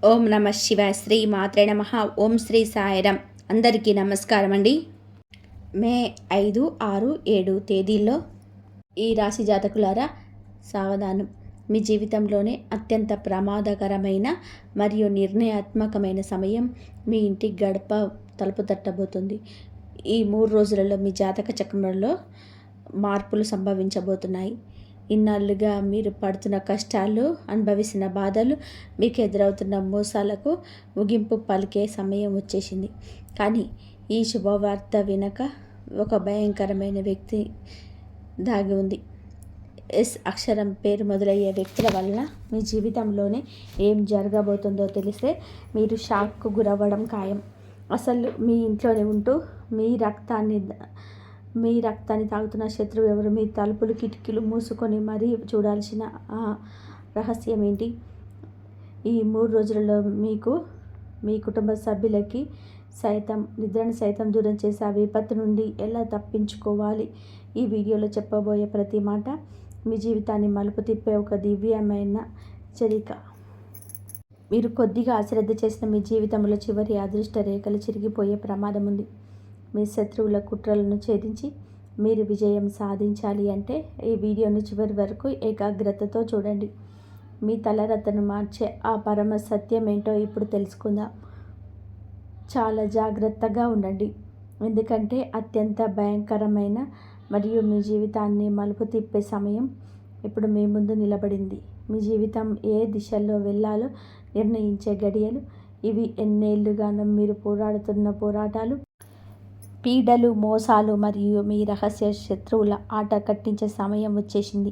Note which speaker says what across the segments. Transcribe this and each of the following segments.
Speaker 1: ఓం నమ శివాయ. శ్రీ మాత్రే నమ. ఓం శ్రీ సాయిరాం. అందరికీ నమస్కారం అండి. మే 5, 6, 7 తేదీల్లో ఈ రాశి జాతకులారా సావధానం. మీ జీవితంలోనే అత్యంత ప్రమాదకరమైన మరియు నిర్ణయాత్మకమైన సమయం మీ ఇంటి గడప తలుపు తట్టబోతుంది. ఈ 3 రోజులలో మీ జాతక చక్రంలో మార్పులు సంభవించబోతున్నాయి. ఇన్నాళ్ళుగా మీరు పడుతున్న కష్టాలు, అనుభవిస్తున్న బాధలు, మీకు ఎదురవుతున్న మోసాలకు ముగింపు పలికే సమయం వచ్చేసింది. కానీ ఈ శుభవార్త వినక ఒక భయంకరమైన వ్యక్తి దాగి ఉంది. ఎస్ అక్షరం పేరు మొదలయ్యే వ్యక్తుల వలన మీ జీవితంలోనే ఏం జరగబోతుందో తెలిస్తే మీరు షాక్కు గురవ్వడం ఖాయం. అసలు మీ ఇంట్లోనే ఉంటూ మీ రక్తాన్ని తాగుతున్న శత్రువు ఎవరు? మీ తలుపులు కిటికీలు మూసుకొని మరీ చూడాల్సిన ఆ రహస్యం ఏంటి? ఈ 3 రోజులలో మీకు, మీ కుటుంబ సభ్యులకి సైతం నిద్రను సైతం దూరం చేసే ఆ విపత్తు నుండి ఎలా తప్పించుకోవాలి? ఈ వీడియోలో చెప్పబోయే ప్రతి మాట మీ జీవితాన్ని మలుపు తిప్పే ఒక దివ్యమైన హెచ్చరిక. మీరు కొద్దిగా అశ్రద్ధ చేసిన మీ జీవితంలో చివరి అదృష్ట రేఖలు చిరిగిపోయే ప్రమాదం ఉంది. మీ శత్రువుల కుట్రలను ఛేదించి మీరు విజయం సాధించాలి అంటే ఈ వీడియోను చివరి వరకు ఏకాగ్రతతో చూడండి. మీ తలరాతను మార్చే ఆ పరమ సత్యం ఏంటో ఇప్పుడు తెలుసుకుందాం. చాలా జాగ్రత్తగా ఉండండి, ఎందుకంటే అత్యంత భయంకరమైన మరియు మీ జీవితాన్ని మలుపు తిప్పే సమయం ఇప్పుడు మీ ముందు నిలబడింది. మీ జీవితం ఏ దిశలో వెళ్ళాలో నిర్ణయించే గడియలు ఇవి. ఎన్నేళ్లుగానో మీరు పోరాడుతున్న పోరాటాలు, పీడలు, మోసాలు మరియు మీ రహస్య శత్రువుల ఆట కట్టించే సమయం వచ్చేసింది.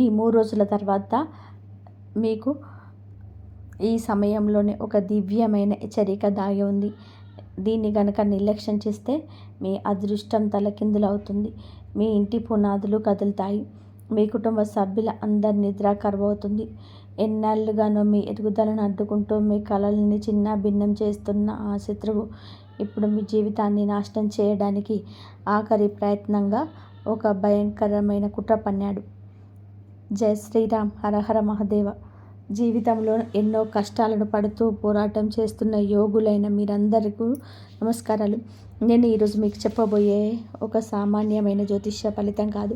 Speaker 1: ఈ 3 రోజుల తర్వాత మీకు ఈ సమయంలోనే ఒక దివ్యమైన హెచ్చరిక దాగి ఉంది. దీన్ని గనక నిర్లక్ష్యం చేస్తే మీ అదృష్టం తలకిందులవుతుంది. మీ ఇంటి పునాదులు కదులుతాయి. మీ కుటుంబ సభ్యుల అందరి నిద్ర కరువవుతుంది. ఎన్నాళ్ళుగానో మీ ఎదుగుదలను అడ్డుకుంటూ మీ కలల్ని చిన్న భిన్నం చేస్తున్న ఆ శత్రువు ఇప్పుడు మీ జీవితాన్ని నాశనం చేయడానికి ఆఖరి ప్రయత్నంగా ఒక భయంకరమైన కుట్ర పన్నాడు. జై శ్రీరామ్. హరహర మహాదేవ. జీవితంలో ఎన్నో కష్టాలను పడుతూ పోరాటం చేస్తున్న యోగులైన మీరందరికీ నమస్కారాలు. నేను ఈరోజు మీకు చెప్పబోయే ఒక సామాన్యమైన జ్యోతిష్య ఫలితం కాదు.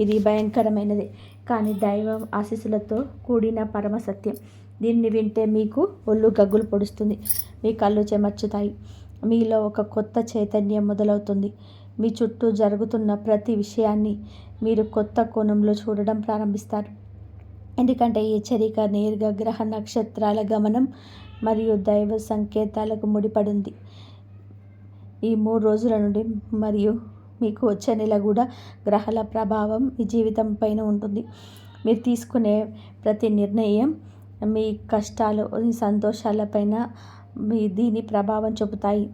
Speaker 1: ఇది భయంకరమైనదే, కానీ దైవ ఆశీస్సులతో కూడిన పరమ సత్యం. దీన్ని వింటే మీకు ఒళ్ళు గగ్గులు పొడుస్తుంది, మీ కళ్ళు చెమర్చుతాయి, మీలో ఒక కొత్త చైతన్యం మొదలవుతుంది. మీ చుట్టూ జరుగుతున్న ప్రతి విషయాన్ని మీరు కొత్త కోణంలో చూడడం ప్రారంభిస్తారు. ఎందుకంటే ఈ హెచ్చరిక నేరుగా గ్రహ నక్షత్రాల గమనం మరియు దైవ సంకేతాలకు ముడిపడింది. ఈ 3 రోజుల నుండి మరియు మీకు వచ్చే నెల కూడా గ్రహాల ప్రభావం మీ జీవితం పైన ఉంటుంది. మీరు తీసుకునే ప్రతి నిర్ణయం మీ కష్టాలు, మీ సంతోషాలపైన దీని ప్రభావం చూపుతాయి.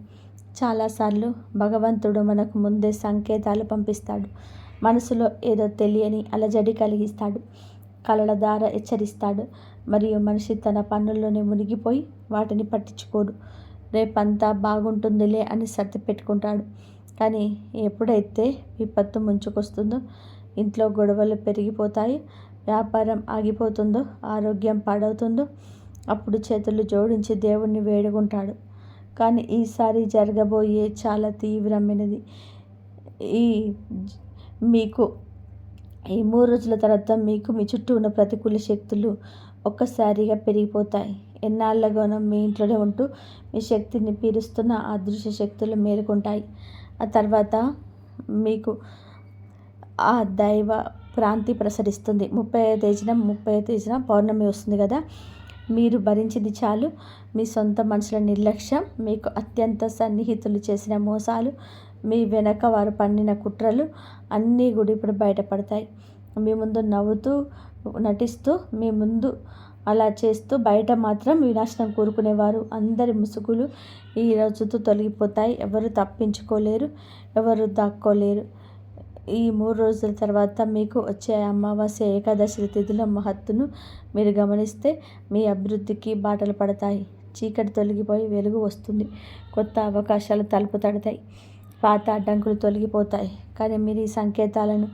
Speaker 1: చాలాసార్లు భగవంతుడు మనకు ముందే సంకేతాలు పంపిస్తాడు. మనసులో ఏదో తెలియని అలజడి కలిగిస్తాడు. కలల ద్వారా హెచ్చరిస్తాడు మరియు మనిషి తన పనుల్లోనే మునిగిపోయి వాటిని పట్టించుకోడు. రేపంతా బాగుంటుందిలే అని సర్ది పెట్టుకుంటాడు. కానీ ఎప్పుడైతే విపత్తు ముంచుకొస్తుందో, ఇంట్లో గొడవలు పెరిగిపోతాయి, వ్యాపారం ఆగిపోతుందో, ఆరోగ్యం పాడవుతుందో, అప్పుడు చేతులు జోడించి దేవుణ్ణి వేడుకుంటాడు. కానీ ఈసారి జరగబోయే చాలా తీవ్రమైనది. మీకు ఈ 3 రోజుల తర్వాత మీకు మీ చుట్టూ ఉన్న ప్రతికూల శక్తులు ఒక్కసారిగా పెరిగిపోతాయి. ఎన్నాళ్ళగానో మీ ఇంట్లోనే ఉంటూ మీ శక్తిని పీలుస్తున్న అదృశ్య శక్తులు మేలుకుంటాయి. ఆ తర్వాత మీకు ఆ దైవ ప్రాంతి ప్రసరిస్తుంది. 30వ తేదీన పౌర్ణమి వస్తుంది కదా. మీరు భరించింది చాలు. మీ సొంత మనుషుల నిర్లక్ష్యం, మీకు అత్యంత సన్నిహితులు చేసిన మోసాలు, మీ వెనక వారు పన్నిన కుట్రలు అన్నీ కూడా ఇప్పుడు బయటపడతాయి. మీ ముందు నవ్వుతూ నటిస్తూ, మీ ముందు అలా చేస్తూ, బయట మాత్రం వినాశనం కోరుకునేవారు అందరి ముసుగులు ఈ రోజుతో తొలగిపోతాయి. ఎవరు తప్పించుకోలేరు, ఎవరు దాక్కోలేరు. ఈ 3 రోజుల తర్వాత మీకు వచ్చే అమావాస్య, ఏకాదశి తిథుల మహత్తును మీరు గమనిస్తే మీ అభివృద్ధికి బాటలు పడతాయి. చీకటి తొలగిపోయి వెలుగు వస్తుంది. కొత్త అవకాశాలు తలుపు తడతాయి. పాత అడ్డంకులు తొలగిపోతాయి. కానీ మీరు ఈ సంకేతాలను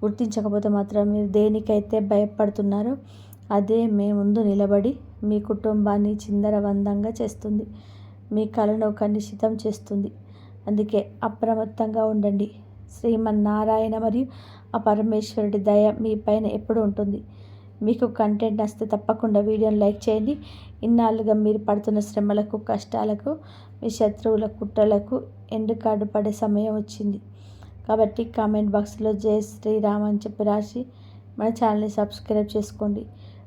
Speaker 1: గుర్తించకపోతే మాత్రం మీరు దేనికైతే భయపడుతున్నారో అదే మీ ముందు నిలబడి మీ కుటుంబాన్ని చిందరవందరగా చేస్తుంది. మీ కలను కలుషితం చేస్తుంది. అందుకే అప్రమత్తంగా ఉండండి. శ్రీమన్నారాయణ మరియు ఆ పరమేశ్వరుడి దయ మీ పైన ఎప్పుడు ఉంటుంది. మీకు కంటెంట్ నచ్చితే తప్పకుండా వీడియోని లైక్ చేయండి. ఇన్నాళ్ళుగా మీరు పడుతున్న శ్రమలకు, కష్టాలకు, మీ శత్రువుల కుట్రలకు ఎండ్ కార్డు పడే సమయం వచ్చింది. కాబట్టి కామెంట్ బాక్స్లో జై శ్రీరామ్ అని చెప్పి రాసి మన ఛానల్ని సబ్స్క్రైబ్ చేసుకోండి.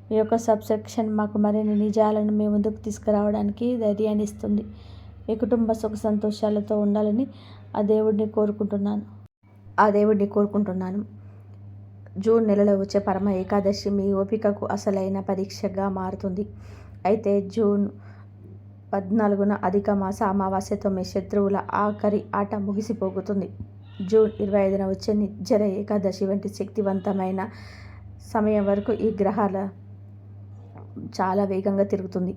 Speaker 1: మీ యొక్క సబ్స్క్రిప్షన్ మాకు మరిన్ని నిజాలను మీ ముందుకు తీసుకురావడానికి ధైర్యాన్ని ఇస్తుంది. మీ కుటుంబ సుఖ సంతోషాలతో ఉండాలని ఆ దేవుడిని కోరుకుంటున్నాను. జూన్ నెలలో వచ్చే పరమ ఏకాదశి మీ ఓపికకు అసలైన పరీక్షగా మారుతుంది. అయితే జూన్ 14న అధిక మాస అమావాస్యతో మీ శత్రువుల ఆఖరి ఆట ముగిసిపోతుంది. జూన్ 25న వచ్చే నిర్జర ఏకాదశి వంటి శక్తివంతమైన సమయం వరకు ఈ గ్రహాల చాలా వేగంగా తిరుగుతుంది.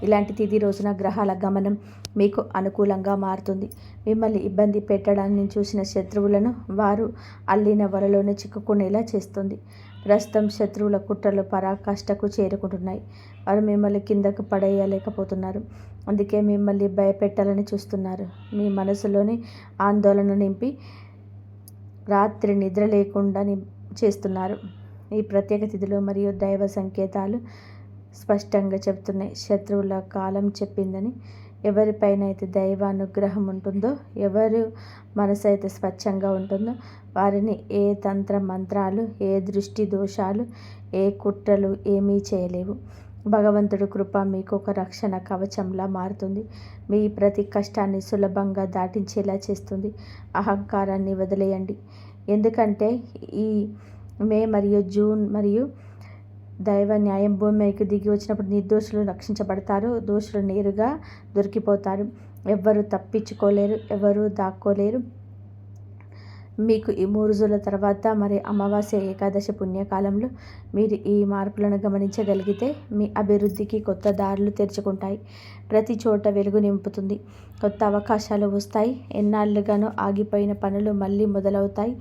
Speaker 1: ఇలాంటి తిథి రోజున గ్రహాల గమనం మీకు అనుకూలంగా మారుతుంది. మిమ్మల్ని ఇబ్బంది పెట్టడాన్ని చూసిన శత్రువులను వారు అల్లిన వలలోనే చిక్కుకునేలా చేస్తుంది. ప్రస్తుతం శత్రువుల కుట్రలు పరాకాష్ఠకు చేరుకుంటున్నాయి. వారు మిమ్మల్ని కిందకు పడేయలేకపోతున్నారు. అందుకే మిమ్మల్ని భయపెట్టాలని చూస్తున్నారు. మీ మనసులోని ఆందోళన నింపి రాత్రి నిద్ర లేకుండా చేస్తున్నారు. ఈ ప్రత్యేక తిథులు మరియు దైవ సంకేతాలు స్పష్టంగా చెబుతున్నాయి. శత్రువుల కాలం చెప్పిందని. ఎవరిపైనైతే దైవానుగ్రహం ఉంటుందో, ఎవరు మనసు అయితే స్వచ్ఛంగా ఉంటుందో వారిని ఏ తంత్ర మంత్రాలు, ఏ దృష్టి దోషాలు, ఏ కుట్రలు ఏమీ చేయలేవు. భగవంతుడి కృప మీకు ఒక రక్షణ కవచంలా మారుతుంది. మీ ప్రతి కష్టాన్ని సులభంగా దాటించేలా చేస్తుంది. అహంకారాన్ని వదిలేయండి. ఎందుకంటే ఈ మే మరియు జూన్ మరియు దైవ న్యాయం భూమికి దిగి వచ్చినప్పుడు నిర్దోషులు రక్షించబడతారు. దోషులు నేరుగా దొరికిపోతారు. ఎవ్వరూ తప్పించుకోలేరు, ఎవరూ దాక్కోలేరు. మీకు ఈ 3 రోజుల తర్వాత మరి అమావాస్య ఏకాదశి పుణ్యకాలంలో మీరు ఈ మార్పులను గమనించగలిగితే మీ అభివృద్ధికి కొత్త దారులు తెరుచుకుంటాయి. ప్రతి చోట వెలుగు నింపుతుంది. కొత్త అవకాశాలు వస్తాయి. ఎన్నాళ్ళుగానో ఆగిపోయిన పనులు మళ్ళీ మొదలవుతాయి.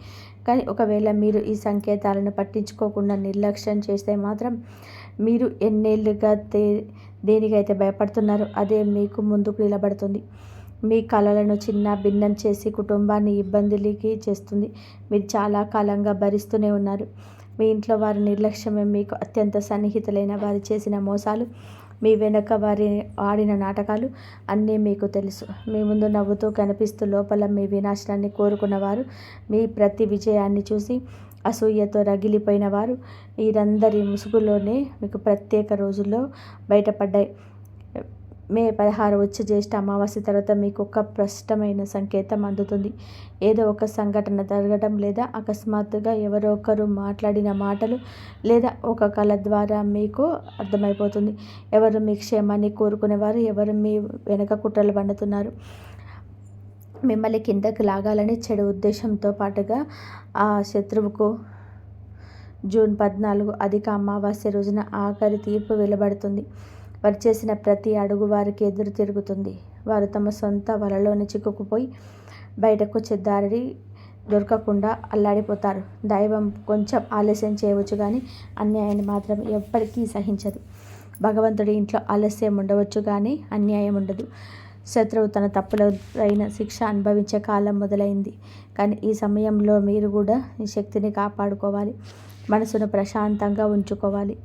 Speaker 1: కానీ ఒకవేళ మీరు ఈ సంకేతాలను పట్టించుకోకుండా నిర్లక్ష్యం చేస్తే మాత్రం మీరు ఎన్నేళ్ళుగా దేనికైతే భయపడుతున్నారో అదే మీకు ముందుకు నిలబడుతుంది. మీ కలలను చిన్న భిన్నం చేసి కుటుంబాన్ని ఇబ్బందులకి చేస్తుంది. మీరు చాలా కాలంగా భరిస్తూనే ఉన్నారు. మీ ఇంట్లో వారి నిర్లక్ష్యమే, మీకు అత్యంత సన్నిహితులైన వారు చేసిన మోసాలు, మీ వెనుక వారి ఆడిన నాటకాలు అన్నీ మీకు తెలుసు. మీ ముందు నవ్వుతూ కనిపిస్తూ లోపల మీ వినాశనాన్ని కోరుకున్నవారు, మీ ప్రతి విజయాన్ని చూసి అసూయతో రగిలిపోయిన వారు వీరందరి ముసుగులోనే మీకు ప్రత్యేక రోజుల్లో బయటపడ్డాయి. మే 16 వచ్చే జ్యేష్ఠ అమావాస్య తర్వాత మీకు ఒక స్పష్టమైన సంకేతం అందుతుంది. ఏదో ఒక సంఘటన జరగడం, లేదా అకస్మాత్తుగా ఎవరో ఒకరు మాట్లాడిన మాటలు, లేదా ఒక కళ ద్వారా మీకు అర్థమైపోతుంది. ఎవరు మీ క్షేమాన్ని కోరుకునేవారు, ఎవరు మీ వెనక కుట్రలు పండుతున్నారు. మిమ్మల్ని కిందకు లాగాలని చెడు ఉద్దేశంతో పాటుగా ఆ శత్రువుకు జూన్ 14 అధిక అమావాస్య రోజున ఆఖరి తీర్పు వెలువడుతుంది. వారు చేసిన ప్రతి అడుగు వారికి ఎదురు తిరుగుతుంది. వారు తమ సొంత వలలోనే చిక్కుకుపోయి బయటకు వచ్చే దారి దొరకకుండా అల్లాడిపోతారు. దైవం కొంచెం ఆలస్యం చేయవచ్చు, కానీ అన్యాయాన్ని మాత్రం ఎప్పటికీ సహించదు. భగవంతుడి ఇంట్లో ఆలస్యం ఉండవచ్చు, కానీ అన్యాయం ఉండదు. శత్రువు తన తప్పులైన శిక్ష అనుభవించే కాలం మొదలైంది. కానీ ఈ సమయంలో మీరు కూడా ఈ శక్తిని కాపాడుకోవాలి. మనసును ప్రశాంతంగా ఉంచుకోవాలి.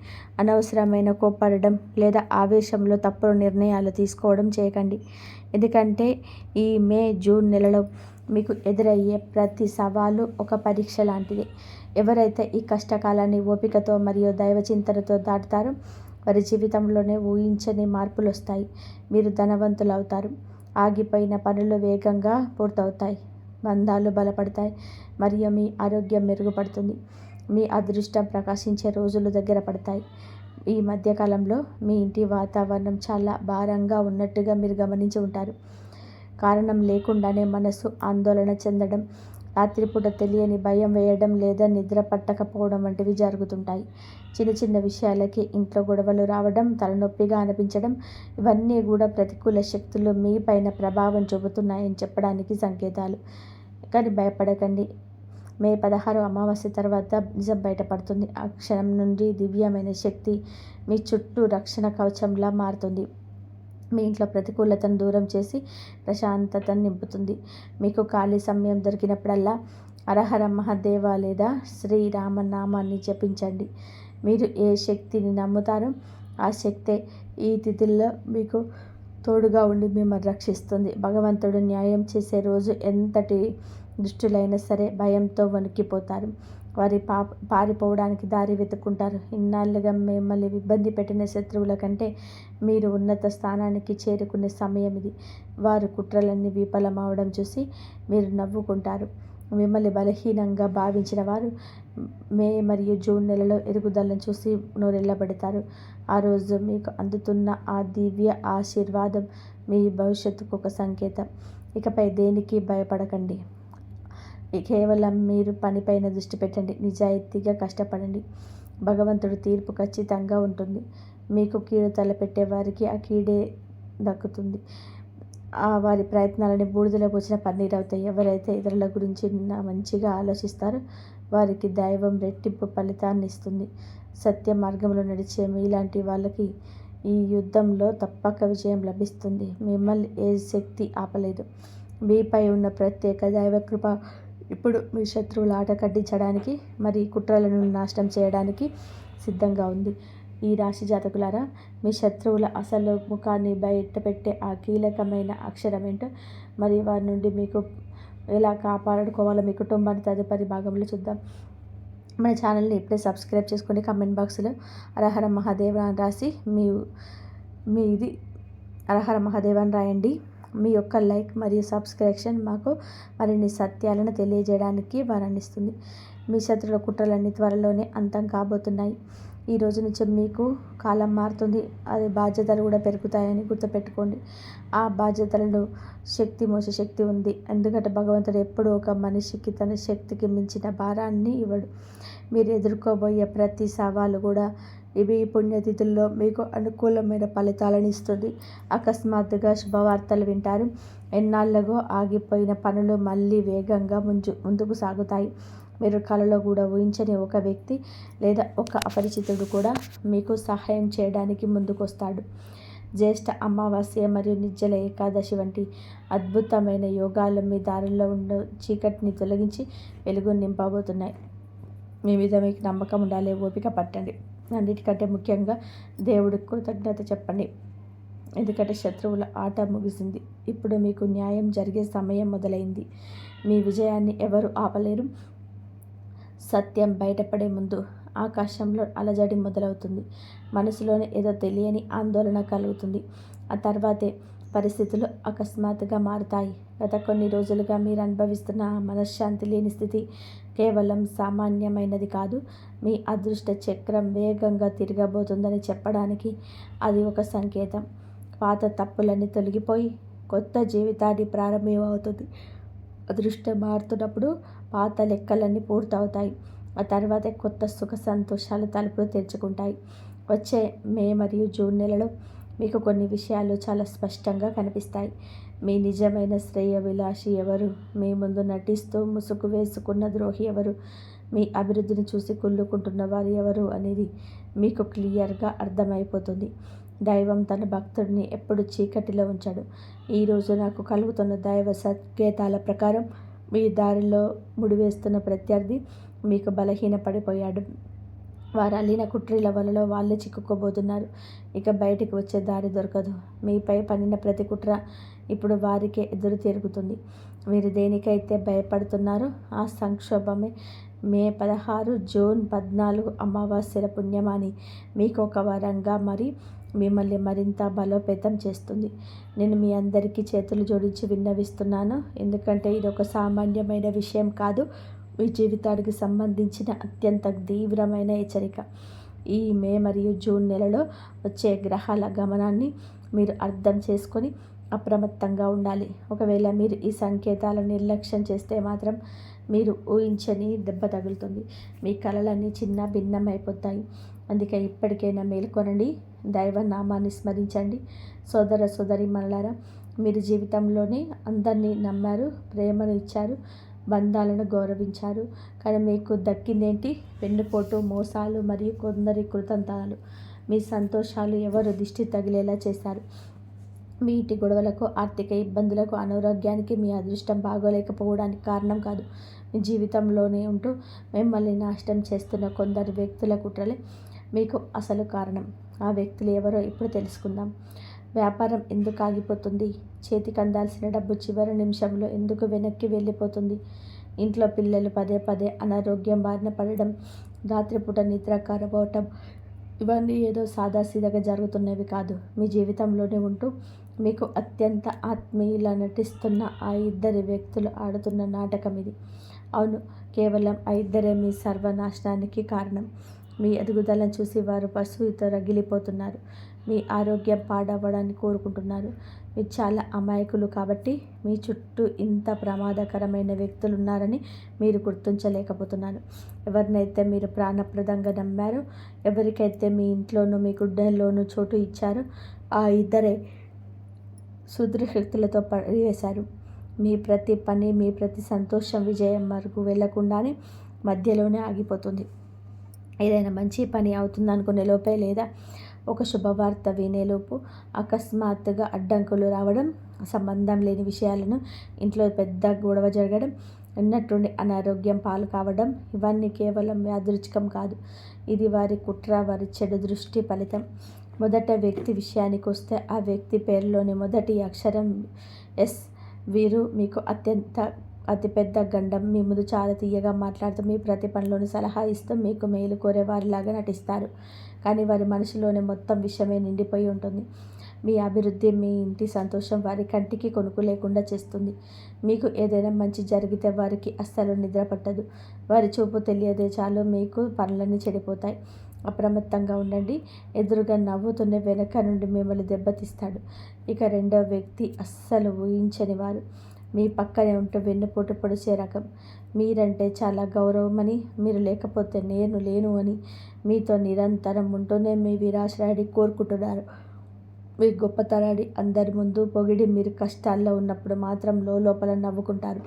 Speaker 1: అనవసరమైన కోప్పడడం లేదా ఆవేశంలో తప్పుడు నిర్ణయాలు తీసుకోవడం చేయకండి. ఎందుకంటే ఈ మే జూన్ నెలలో మీకు ఎదురయ్యే ప్రతి సవాలు ఒక పరీక్ష లాంటిది. ఎవరైతే ఈ కష్టకాలాన్ని ఓపికతో మరియు దైవచింతనతో దాటుతారో వారి జీవితంలోనే ఊహించని మార్పులు వస్తాయి. మీరు ధనవంతులు అవుతారు. ఆగిపోయిన పనులు వేగంగా పూర్తవుతాయి. బంధాలు బలపడతాయి మరియు మీ ఆరోగ్యం మెరుగుపడుతుంది. మీ అదృష్టం ప్రకాశించే రోజులు దగ్గర పడతాయి. ఈ మధ్యకాలంలో మీ ఇంటి వాతావరణం చాలా భారంగా ఉన్నట్టుగా మీరు గమనించి ఉంటారు. కారణం లేకుండానే మనసు ఆందోళన చెందడం, రాత్రిపూట తెలియని భయం వేయడం లేదా నిద్ర పట్టకపోవడం వంటివి జరుగుతుంటాయి. చిన్న చిన్న విషయాలకి ఇంట్లో గొడవలు రావడం, తలనొప్పిగా అనిపించడం, ఇవన్నీ కూడా ప్రతికూల శక్తులు మీ పైన ప్రభావం చూపుతున్నాయని చెప్పడానికి సంకేతాలు. కానీ భయపడకండి. మే 16 అమావాస్య తర్వాత నిజం బయటపడుతుంది. ఆ క్షణం నుండి దివ్యమైన శక్తి మీ చుట్టూ రక్షణ కవచంలా మారుతుంది. మీ ఇంట్లో ప్రతికూలతను దూరం చేసి ప్రశాంతతను నింపుతుంది. మీకు ఖాళీ సమయం దొరికినప్పుడల్లా హరహర మహాదేవ లేదా శ్రీరామనామాన్ని జపించండి. మీరు ఏ శక్తిని నమ్ముతారో ఆ శక్తే ఈ తిథుల్లో మీకు తోడుగా ఉండి మిమ్మల్ని రక్షిస్తుంది. భగవంతుడు న్యాయం చేసే రోజు ఎంతటి దుష్టులైనా సరే భయంతో వణికిపోతారు. వారి పారిపోవడానికి దారి వెతుక్కుంటారు. ఇన్నాళ్ళుగా మిమ్మల్ని ఇబ్బంది పెట్టిన శత్రువుల కంటే మీరు ఉన్నత స్థానానికి చేరుకునే సమయం ఇది. వారు కుట్రలన్నీ విఫలమవడం చూసి మీరు నవ్వుకుంటారు. మిమ్మల్ని బలహీనంగా భావించిన వారు మే మరియు జూన్ నెలలో ఎదుగుదలను చూసి నోరెళ్ళబెడతారు. ఆ రోజు మీకు అందుతున్న ఆ దివ్య ఆశీర్వాదం మీ భవిష్యత్తుకు ఒక సంకేతం. ఇకపై దేనికి భయపడకండి. కేవలం మీరు పనిపైన దృష్టి పెట్టండి. నిజాయితీగా కష్టపడండి. భగవంతుడి తీర్పు ఖచ్చితంగా ఉంటుంది. మీకు కీడు తలపెట్టే వారికి ఆ కీడే దక్కుతుంది. వారి ప్రయత్నాలని బూడిదలో పోసిన పన్నీరు అవుతాయి. ఎవరైతే ఇతరుల గురించి మంచిగా ఆలోచిస్తారో వారికి దైవం రెట్టింపు ఫలితాన్ని ఇస్తుంది. సత్య మార్గంలో నడిచే మీలాంటి వాళ్ళకి ఈ యుద్ధంలో తప్పక విజయం లభిస్తుంది. మిమ్మల్ని ఏ శక్తి ఆపలేదు. మీపై ఉన్న ప్రత్యేక దైవకృప ఇప్పుడు మీ శత్రువుల ఆట కట్టించడానికి మరి కుట్రలను నాశనం చేయడానికి సిద్ధంగా ఉంది. ఈ రాశి జాతకులారా, మీ శత్రువుల అసలు ముఖాన్ని బయటపెట్టే ఆ కీలకమైన అక్షరం ఏంటో మరి వారి నుండి మీకు ఎలా కాపాడుకోవాలో మీ కుటుంబాన్ని తదుపరి భాగంలో చూద్దాం. మన ఛానల్ని ఇప్పుడే సబ్స్క్రైబ్ చేసుకోండి. కమెంట్ బాక్స్లో హరహర మహాదేవ అని రాసి మీది హరహర మహాదేవ అని రాయండి. మీ యొక్క లైక్ మరియు సబ్స్క్రిప్షన్ మాకు మరిన్ని సత్యాలను తెలియజేయడానికి వరాన్నిస్తుంది. మీ శత్రువుల కుట్రలన్నీ త్వరలోనే అంతం కాబోతున్నాయి. ఈ రోజు నుంచి మీకు కాలం మారుతుంది. అది బాధ్యతలు కూడా పెరుగుతాయని గుర్తుపెట్టుకోండి. ఆ బాధ్యతలను మోసే శక్తి ఉంది. ఎందుకంటే భగవంతుడు ఎప్పుడూ ఒక మనిషికి తన శక్తికి మించిన భారాన్ని ఇవ్వడు. మీరు ఎదుర్కోబోయే ప్రతి సవాలు కూడా ఇవి పుణ్యతిథుల్లో మీకు అనుకూలమైన ఫలితాలను ఇస్తుంది. అకస్మాత్తుగా శుభవార్తలు వింటారు. ఎన్నాళ్ళగో ఆగిపోయిన పనులు మళ్ళీ వేగంగా ముందుకు సాగుతాయి. మీరు కలలో కూడా ఊహించని ఒక వ్యక్తి లేదా ఒక అపరిచితుడు కూడా మీకు సహాయం చేయడానికి ముందుకొస్తాడు. జ్యేష్ఠ అమావాస్య మరియు నిర్జల ఏకాదశి వంటి అద్భుతమైన యోగాలు మీ దారిలో ఉన్న చీకటిని తొలగించి వెలుగు నింపబోతున్నాయి. మీ మీద మీకు నమ్మకం ఉండాలి. ఓపిక పట్టండి. అన్నిటికంటే ముఖ్యంగా దేవుడికి కృతజ్ఞత చెప్పండి. ఎందుకంటే శత్రువుల ఆట ముగిసింది. ఇప్పుడు మీకు న్యాయం జరిగే సమయం మొదలైంది. మీ విజయాన్ని ఎవరు ఆపలేరు. సత్యం బయటపడే ముందు ఆకాశంలో అలజడి మొదలవుతుంది. మనసులోని ఏదో తెలియని ఆందోళన కలుగుతుంది. ఆ తర్వాతే పరిస్థితులు అకస్మాత్తుగా మారుతాయి. గత కొన్ని రోజులుగా మీరు అనుభవిస్తున్న మనశ్శాంతి లేని స్థితి కేవలం సామాన్యమైనది కాదు. మీ అదృష్ట చక్రం వేగంగా తిరగబోతుందని చెప్పడానికి అది ఒక సంకేతం. పాత తప్పులన్నీ తొలగిపోయి కొత్త జీవితాన్ని ప్రారంభమవుతుంది. అదృష్టం మారుతున్నప్పుడు పాత లెక్కలన్నీ పూర్తవుతాయి. ఆ తర్వాతే కొత్త సుఖ సంతోషాలు తలుపులు తెరుచుకుంటాయి. వచ్చే మే మరియు జూన్ నెలలో మీకు కొన్ని విషయాలు చాలా స్పష్టంగా కనిపిస్తాయి. మీ నిజమైన శ్రేయోభిలాషి ఎవరు, మీ ముందు నటిస్తూ ముసుగు వేసుకున్న ద్రోహి ఎవరు, మీ అభివృద్ధిని చూసి కుళ్ళుకుంటున్న వారు ఎవరు అనేది మీకు క్లియర్గా అర్థమైపోతుంది. దైవం తన భక్తుడిని ఎప్పుడు చీకటిలో ఉంచాడు. ఈరోజు నాకు కలుగుతున్న దైవ సంకేతాల ప్రకారం మీ దారిలో ముడివేస్తున్న ప్రత్యర్థి మీకు బలహీనపడిపోయాడు. వారు అల్లిన కుట్రీల వలలో వాళ్ళే చిక్కుకోబోతున్నారు. ఇక బయటికి వచ్చే దారి దొరకదు. మీపై పన్నిన ప్రతి కుట్ర ఇప్పుడు వారికే ఎదురు తిరుగుతుంది. మీరు దేనికైతే భయపడుతున్నారో ఆ సంక్షోభమే మే 16, జూన్ 14 అమావాస్యల పుణ్యమాని మీకు ఒక వరంగా మరి మిమ్మల్ని మరింత బలోపేతం చేస్తుంది. నేను మీ అందరికీ చేతులు జోడించి విన్నవిస్తున్నాను. ఎందుకంటే ఇది ఒక సామాన్యమైన విషయం కాదు. మీ జీవితానికి సంబంధించిన అత్యంత తీవ్రమైన హెచ్చరిక. ఈ మే మరియు జూన్ నెలలో వచ్చే గ్రహాల గమనాన్ని మీరు అర్థం చేసుకొని అప్రమత్తంగా ఉండాలి. ఒకవేళ మీరు ఈ సంకేతాలను నిర్లక్ష్యం చేస్తే మాత్రం మీరు ఊహించని దెబ్బ తగులుతుంది. మీ కలలన్నీ చిన్న భిన్నమైపోతాయి. అందుకే ఇప్పటికైనా మేల్కొనండి. దైవనామాన్ని స్మరించండి. సోదర సోదరీమణులారా, మీరు జీవితంలోని అందరినీ నమ్మారు, ప్రేమను ఇచ్చారు. బంధాలను గౌరవించారు. కానీ మీకు దక్కిందేంటి? వెన్నుపోటు, మోసాలు మరియు కొందరి కృతంతాలు. మీ సంతోషాలు ఎవరు దిష్టి తగిలేలా చేశారు. మీ ఇంటి గొడవలకు, ఆర్థిక ఇబ్బందులకు, అనారోగ్యానికి మీ అదృష్టం బాగోలేకపోవడానికి కారణం కాదు. మీ జీవితంలోనే ఉంటూ మిమ్మల్ని నాశనం చేస్తున్న కొందరు వ్యక్తుల కుట్రలే మీకు అసలు కారణం. ఆ వ్యక్తులు ఎవరో ఇప్పుడు తెలుసుకుందాం. వ్యాపారం ఎందుకు ఆగిపోతుంది? చేతికి అందాల్సిన డబ్బు చివరి నిమిషంలో ఎందుకు వెనక్కి వెళ్ళిపోతుంది? ఇంట్లో పిల్లలు పదే పదే అనారోగ్యం బారిన పడడం, రాత్రిపూట నిద్ర కరవటం, ఇవన్నీ ఏదో సాదాసీదాగా జరుగుతున్నవి కాదు. మీ జీవితంలోనే ఉంటూ మీకు అత్యంత ఆత్మీయులా నటిస్తున్న ఆ ఇద్దరి వ్యక్తులు ఆడుతున్న నాటకం ఇది. అవును, కేవలం ఆ ఇద్దరే మీ సర్వనాశనానికి కారణం. మీ ఎదుగుదలను చూసి వారు పశువుతో రగిలిపోతున్నారు. మీ ఆరోగ్యం పాడవ్వడాన్ని కోరుకుంటున్నారు. మీరు చాలా అమాయకులు కాబట్టి మీ చుట్టూ ఇంత ప్రమాదకరమైన వ్యక్తులు ఉన్నారని మీరు గుర్తించలేకపోతున్నారు. ఎవరినైతే మీరు ప్రాణప్రదంగా నమ్మారో, ఎవరికైతే మీ ఇంట్లోనూ మీ గుండెల్లోనూ చోటు ఇచ్చారో ఆ ఇద్దరే శక్తులతో పడివేశారు. మీ ప్రతి పని, మీ ప్రతి సంతోషం విజయం వరకు వెళ్లకుండానే మధ్యలోనే ఆగిపోతుంది. ఏదైనా మంచి పని అవుతుందనుకునే లోపే లేదా ఒక శుభవార్త వినేలోపు అకస్మాత్తుగా అడ్డంకులు రావడం, సంబంధం లేని విషయాలను ఇంట్లో పెద్ద గొడవ జరగడం, ఉన్నట్టుండి అనారోగ్యం పాలు కావడం, ఇవన్నీ కేవలం యాదృచ్ఛికం కాదు. ఇది వారి కుట్ర, వారి చెడు దృష్టి ఫలితం. మొదట వ్యక్తి విషయానికి వస్తే, ఆ వ్యక్తి పేరులోని మొదటి అక్షరం ఎస్. వీరు మీకు అతిపెద్ద గండం. మీ ముందు చాలా తీయగా మాట్లాడుతూ, మీ ప్రతి పనిలోని సలహా ఇస్తూ, మీకు మేలు కోరే వారిలాగా నటిస్తారు. కానీ వారి మనసులోనే మొత్తం విషయమే నిండిపోయి ఉంటుంది. మీ అభివృద్ధి, మీ ఇంటి సంతోషం వారి కంటికి కొనుకు లేకుండా చేస్తుంది. మీకు ఏదైనా మంచి జరిగితే వారికి అస్సలు నిద్ర పట్టదు. వారి చూపు తెలియదే చాలు మీకు పనులన్నీ చెడిపోతాయి. అప్రమత్తంగా ఉండండి. ఎదురుగా నవ్వుతున్న వెనక నుండి మిమ్మల్ని దెబ్బతీస్తాడు. ఇక రెండో వ్యక్తి అస్సలు ఊహించని వారు. మీ పక్కనే ఉంటూ వెన్నుపోటు పొడిచే రకం. మీరంటే చాలా గౌరవమని, మీరు లేకపోతే నేను లేను అని, మీతో నిరంతరం ఉంటూనే మీ విరాశరాడి కోరుకుంటున్నారు. మీ గొప్పతనాన్ని అందరి ముందు పొగిడి, మీరు కష్టాల్లో ఉన్నప్పుడు మాత్రం లోపల నవ్వుకుంటారు.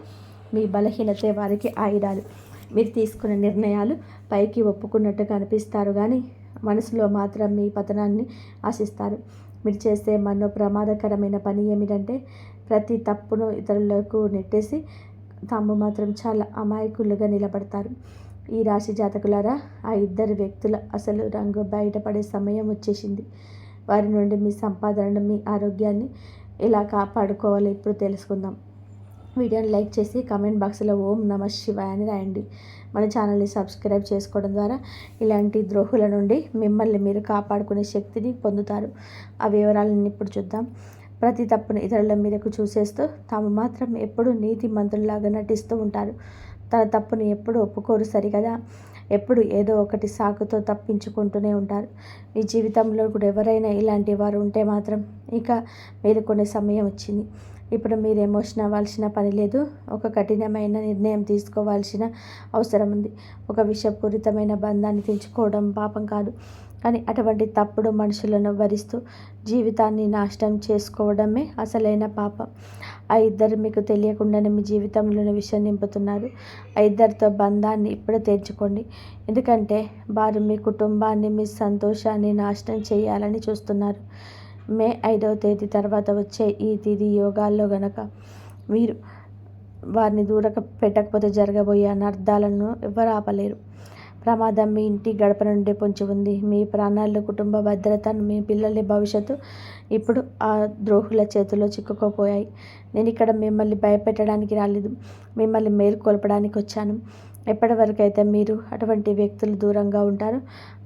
Speaker 1: మీ బలహీనతే వారికి ఆయుధాలు. మీరు తీసుకునే నిర్ణయాలు పైకి ఒప్పుకున్నట్టుగా అనిపిస్తారు కానీ మనసులో మాత్రం మీ పతనాన్ని ఆశిస్తారు. మీరు చేసే ప్రమాదకరమైన పని ఏమిటంటే ప్రతి తప్పును ఇతరులకు నెట్టేసి తాము మాత్రం చాలా అమాయకులుగా నిలబడతారు. ఈ రాశి జాతకులారా, ఆ ఇద్దరు వ్యక్తుల అసలు రంగు బయటపడే సమయం వచ్చేసింది. వారి నుండి మీ సంపాదనను, మీ ఆరోగ్యాన్ని ఎలా కాపాడుకోవాలో ఇప్పుడు తెలుసుకుందాం. వీడియోని లైక్ చేసి కామెంట్ బాక్స్లో ఓం నమః శివాయ అని రాయండి. మన ఛానల్ని సబ్స్క్రైబ్ చేసుకోవడం ద్వారా ఇలాంటి ద్రోహుల నుండి మిమ్మల్ని మీరు కాపాడుకునే శక్తిని పొందుతారు. ఆ వివరాలను ఇప్పుడు చూద్దాం. ప్రతి తప్పును ఇతరుల మీదకు చూసేస్తూ తాము మాత్రం ఎప్పుడూ నీతిమంతుల్లాగా నటిస్తూ ఉంటారు. తన తప్పుని ఎప్పుడు ఒప్పుకోరు సరికదా. ఎప్పుడు ఏదో ఒకటి సాకుతో తప్పించుకుంటూనే ఉంటారు. మీ జీవితంలో కూడా ఎవరైనా ఇలాంటి వారు ఉంటే మాత్రం ఇక మేలుకునే సమయం వచ్చింది. ఇప్పుడు మీరు ఎమోషన్ అవ్వాల్సిన పని లేదు. ఒక కఠినమైన నిర్ణయం తీసుకోవాల్సిన అవసరం ఉంది. ఒక విషపూరితమైన బంధాన్ని తెంచుకోవడం పాపం కాదు, కానీ అటువంటి తప్పుడు మనుషులను భరిస్తూ జీవితాన్ని నాశనం చేసుకోవడమే అసలైన పాపం. ఆ ఇద్దరు మీకు తెలియకుండానే మీ జీవితంలోని విషయం నింపుతున్నారు. ఆ ఇద్దరితో బంధాన్ని ఇప్పుడే తెంచుకోండి. ఎందుకంటే వారు మీ కుటుంబాన్ని, మీ సంతోషాన్ని నాశనం చేయాలని చూస్తున్నారు. మే 5వ తేదీ తర్వాత వచ్చే ఈ తిథి యోగాల్లో గనక మీరు వారిని దూరం పెట్టకపోతే జరగబోయే అనర్థాలను ఎవరు ఆపలేరు. ప్రమాదం మీ ఇంటి గడప నుండి పొంచి ఉంది. మీ ప్రాణాలు, కుటుంబ భద్రతను, మీ పిల్లల భవిష్యత్తు ఇప్పుడు ఆ ద్రోహుల చేతుల్లో చిక్కుకోపోయాయి. నేను ఇక్కడ మిమ్మల్ని భయపెట్టడానికి రాలేదు, మిమ్మల్ని మేల్కొల్పడానికి వచ్చాను. ఎప్పటి వరకు అయితే మీరు అటువంటి వ్యక్తులు దూరంగా ఉంటారో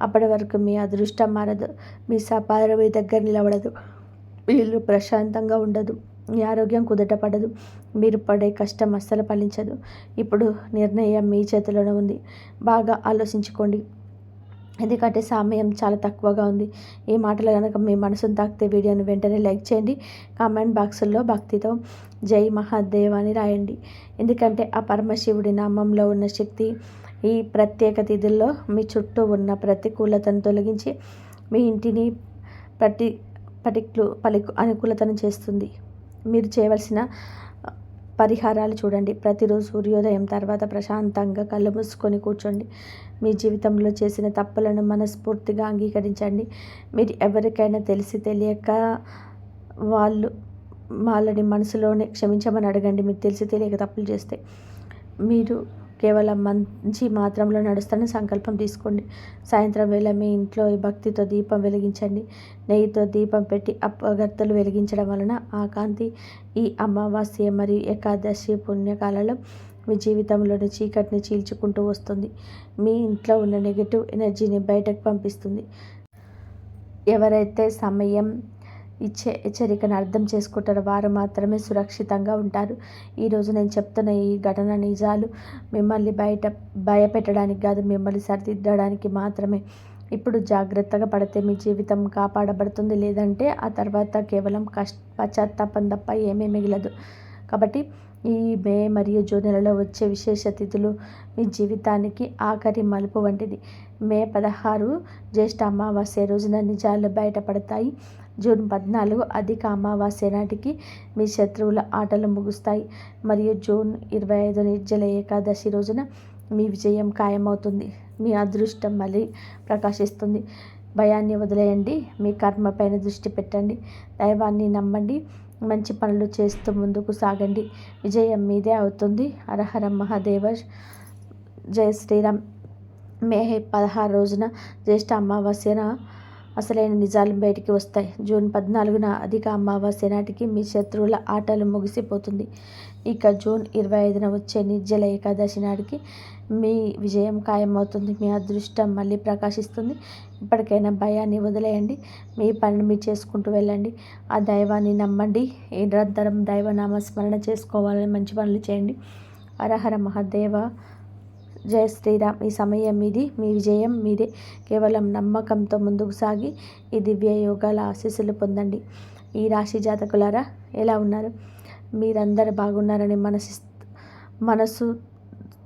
Speaker 1: అప్పటి వరకు మీ అదృష్టం మారదు, మీ సంపాదన మీ దగ్గర నిలబడదు, మీ ఇల్లు ప్రశాంతంగా ఉండదు, మీ ఆరోగ్యం కుదుటపడదు, మీరు పడే కష్టం అస్సలు ఫలించదు. ఇప్పుడు నిర్ణయం మీ చేతిలోనే ఉంది. బాగా ఆలోచించుకోండి, ఎందుకంటే సమయం చాలా తక్కువగా ఉంది. ఈ మాటలు కనుక మీ మనసును తాకితే వీడియోని వెంటనే లైక్ చేయండి. కామెంట్ బాక్సుల్లో భక్తితో జై మహాదేవ్ అని రాయండి. ఎందుకంటే ఆ పరమశివుడి నామంలో ఉన్న శక్తి ఈ ప్రత్యేక తిథుల్లో మీ చుట్టూ ఉన్న ప్రతికూలతను తొలగించి మీ ఇంటిని అనుకూలతను చేస్తుంది. మీరు చేయవలసిన పరిహారాలు చూడండి. ప్రతిరోజు సూర్యోదయం తర్వాత ప్రశాంతంగా కళ్ళు మూసుకొని కూర్చోండి. మీ జీవితంలో చేసిన తప్పులను మనస్ఫూర్తిగా అంగీకరించండి. మీరు ఎవరికైనా తెలిసి తెలియక వాళ్ళని మనసులోనే క్షమించమని అడగండి. మీరు తెలిసి తెలియక తప్పులు చేస్తే. మీరు కేవలం మంచి మాత్రంలో నడుస్తానని సంకల్పం తీసుకోండి. సాయంత్రం వేళ మీ ఇంట్లో భక్తితో దీపం వెలిగించండి. నెయ్యితో దీపం పెట్టి అగరత్తులు వెలిగించడం వలన ఆ కాంతి ఈ అమావాస్య మరియు ఏకాదశి పుణ్యకాలలో మీ జీవితంలోని చీకటిని చీల్చుకుంటూ వస్తుంది. మీ ఇంట్లో ఉన్న నెగిటివ్ ఎనర్జీని బయటకు పంపిస్తుంది. ఎవరైతే సమయం ఇచ్చే హెచ్చరికను అర్థం చేసుకుంటారో వారు మాత్రమే సురక్షితంగా ఉంటారు. ఈరోజు నేను చెప్తున్న ఈ ఘటన నిజాలు మిమ్మల్ని భయపెట్టడానికి కాదు, మిమ్మల్ని సరిదిద్దడానికి మాత్రమే. ఇప్పుడు జాగ్రత్తగా పడితే మీ జీవితం కాపాడబడుతుంది. లేదంటే ఆ తర్వాత కేవలం పశ్చాత్తాపం తప్ప ఏమీ మిగలదు. కాబట్టి ఈ మే మరియు జూన్ నెలలో వచ్చే విశేష తిథులు మీ జీవితానికి ఆఖరి మలుపు వంటిది. మే 16 జ్యేష్ఠ అమావాస్య రోజున నిజాలు బయటపడతాయి. జూన్ 14 అధిక అమావాస్య నాటికి మీ శత్రువుల ఆటలు ముగుస్తాయి. మరియు జూన్ 25 నిర్జల ఏకాదశి రోజున మీ విజయం ఖాయమవుతుంది. మీ అదృష్టం మళ్ళీ ప్రకాశిస్తుంది. భయాన్ని వదిలేయండి. మీ కర్మపైన దృష్టి పెట్టండి. దైవాన్ని నమ్మండి. మంచి పనులు చేస్తూ ముందుకు సాగండి. విజయం మీదే అవుతుంది. హరహర మహాదేవ. జై శ్రీరామ్. మే 16 రోజున జ్యేష్ఠ అమావాస్యన అసలైన నిజాలు బయటికి వస్తాయి. జూన్ 14న అధిక అమావాస్య నాటికి మీ శత్రువుల ఆటలు ముగిసిపోతుంది. ఇక జూన్ 25న వచ్చే నిర్జల ఏకాదశి నాటికి మీ విజయం ఖాయమవుతుంది. మీ అదృష్టం మళ్ళీ ప్రకాశిస్తుంది. ఇప్పటికైనా భయాన్ని వదిలేయండి. మీ పనిని మీరు చేసుకుంటూ వెళ్ళండి. ఆ దైవాన్ని నమ్మండి. నిరంతరం దైవనామ స్మరణ చేసుకోవాలని మంచి పనులు చేయండి. హరహర మహాదేవ. జై శ్రీరామ్. ఈ సమయం మీది. మీ విజయం మీదే. కేవలం నమ్మకంతో ముందుకు సాగి ఈ దివ్య యోగాల ఆశీస్సులు పొందండి. ఈ రాశి జాతకులారా ఎలా ఉన్నారు? మీరందరూ బాగున్నారని మనసు